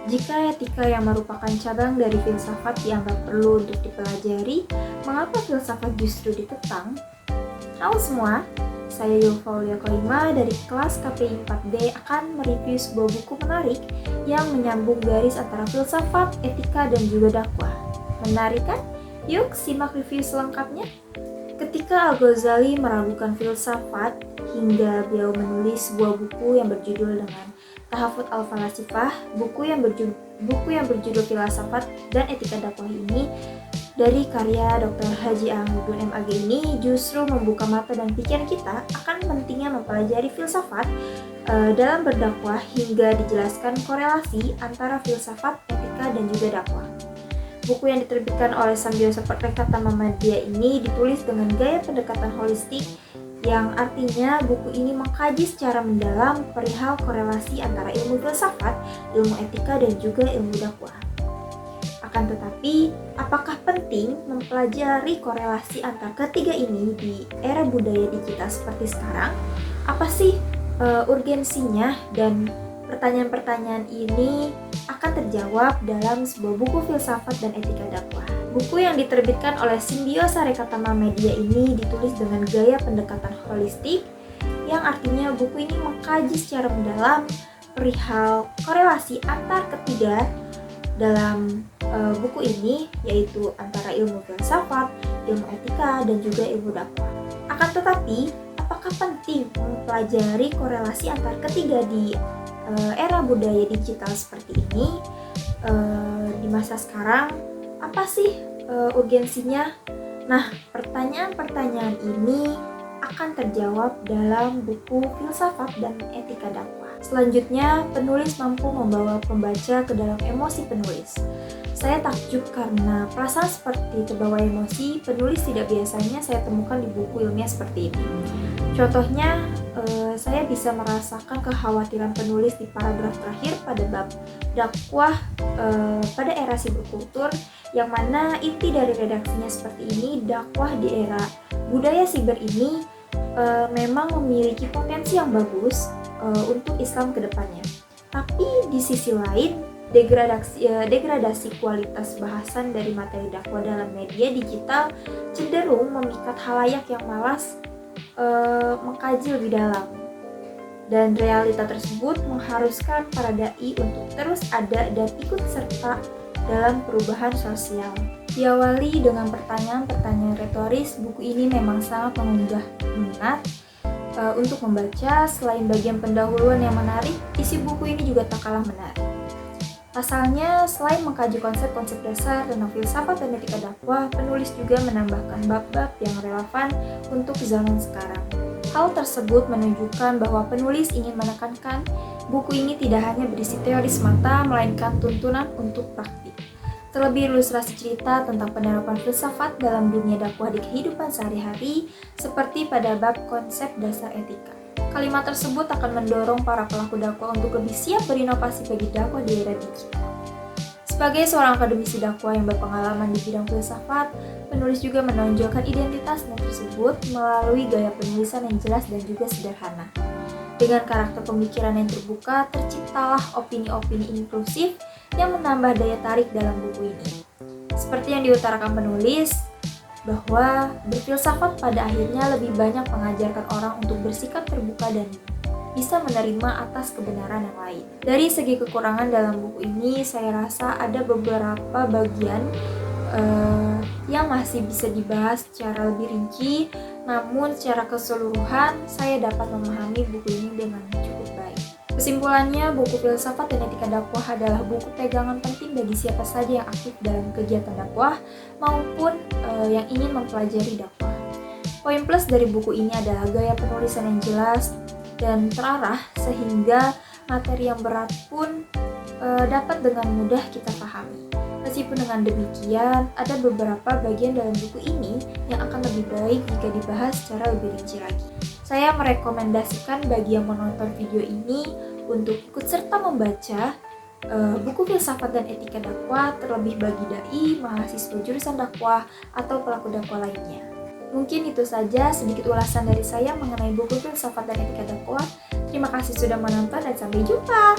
Jika etika yang merupakan cabang dari filsafat dianggap perlu untuk dipelajari, mengapa filsafat justru ditentang? Halo semua, saya Yulfaulia Koima dari kelas KPI 4D akan mereview sebuah buku menarik yang menyambung garis antara filsafat, etika, dan juga dakwah. Menarik kan? Yuk simak review selengkapnya. Ketika Al-Ghazali meragukan filsafat hingga beliau menulis sebuah buku yang berjudul dengan Tahafut al-Falasifah, buku yang berjudul Filsafat dan Etika Dakwah ini dari karya Dr. Haji Ahmudun MAG ini justru membuka mata dan pikiran kita akan pentingnya mempelajari filsafat dalam berdakwah hingga dijelaskan korelasi antara filsafat, etika, dan juga dakwah. Buku yang diterbitkan oleh Sambiosa Pertekatan Muhammadiyah ini ditulis dengan gaya pendekatan holistik, yang artinya buku ini mengkaji secara mendalam perihal korelasi antara ilmu filsafat, ilmu etika, dan juga ilmu dakwah. Akan tetapi, apakah penting mempelajari korelasi antara ketiga ini di era budaya digital seperti sekarang? Apa sih urgensinya? Dan pertanyaan-pertanyaan ini akan terjawab dalam sebuah buku filsafat dan etika dakwah. Buku yang diterbitkan oleh Sambiosa Rekatama Media ini ditulis dengan gaya pendekatan holistik, yang artinya buku ini mengkaji secara mendalam perihal korelasi antar ketiga dalam buku ini, yaitu antara ilmu filsafat, ilmu etika, dan juga ilmu dakwah. Akan tetapi, apakah penting mempelajari korelasi antar ketiga di era budaya digital seperti ini di masa sekarang? Apa sih urgensinya? Nah, pertanyaan-pertanyaan ini akan terjawab dalam buku Filsafat dan Etika Dakwah. Selanjutnya, penulis mampu membawa pembaca ke dalam emosi penulis. Saya takjub karena perasaan seperti terbawa emosi penulis tidak biasanya saya temukan di buku ilmiah seperti ini. Contohnya, saya bisa merasakan kekhawatiran penulis di paragraf terakhir pada bab dakwah pada era siberkultur, yang mana inti dari redaksinya seperti ini. Dakwah di era budaya siber ini memang memiliki potensi yang bagus untuk Islam ke depannya. Tapi di sisi lain, degradasi kualitas bahasan dari materi dakwah dalam media digital cenderung memikat khalayak yang malas mengkaji lebih dalam. Dan realita tersebut mengharuskan para dai untuk terus ada dan ikut serta dalam perubahan sosial. Diawali dengan pertanyaan-pertanyaan retoris, buku ini memang sangat mengunggah minat untuk membaca. Selain bagian pendahuluan yang menarik, isi buku ini juga tak kalah menarik. Pasalnya, selain mengkaji konsep-konsep dasar tentang filsafat dan etika dakwah, penulis juga menambahkan bab-bab yang relevan untuk zaman sekarang. Hal tersebut menunjukkan bahwa penulis ingin menekankan buku ini tidak hanya berisi teori semata, melainkan tuntunan untuk praktik. Terlebih ilustrasi cerita tentang penerapan filsafat dalam dunia dakwah di kehidupan sehari-hari, seperti pada bab konsep dasar etika. Kalimat tersebut akan mendorong para pelaku dakwah untuk lebih siap berinovasi bagi dakwah di era digital. Sebagai seorang akademisi dakwah yang berpengalaman di bidang filsafat, penulis juga menonjolkan identitasnya tersebut melalui gaya penulisan yang jelas dan juga sederhana. Dengan karakter pemikiran yang terbuka, terciptalah opini-opini inklusif yang menambah daya tarik dalam buku ini. Seperti yang diutarakan penulis, bahwa berfilsafat pada akhirnya lebih banyak mengajarkan orang untuk bersikap terbuka dan bisa menerima atas kebenaran yang lain. Dari segi kekurangan dalam buku ini, saya rasa ada beberapa bagian yang masih bisa dibahas secara lebih rinci, namun secara keseluruhan saya dapat memahami buku ini dengan cukup baik. Kesimpulannya, buku Filsafat dan Etika Dakwah adalah buku pegangan penting bagi siapa saja yang aktif dalam kegiatan dakwah maupun yang ingin mempelajari dakwah. Poin plus dari buku ini adalah gaya penulisan yang jelas dan terarah sehingga materi yang berat pun dapat dengan mudah kita pahami. Meskipun dengan demikian, ada beberapa bagian dalam buku ini yang akan lebih baik jika dibahas secara lebih rinci lagi. Saya merekomendasikan bagi yang menonton video ini untuk ikut serta membaca buku Filsafat dan Etika Dakwah, terlebih bagi dai, mahasiswa jurusan dakwah, atau pelaku dakwah lainnya. Mungkin itu saja sedikit ulasan dari saya mengenai buku Filsafat dan Etika Dakwah. Terima kasih sudah menonton dan sampai jumpa!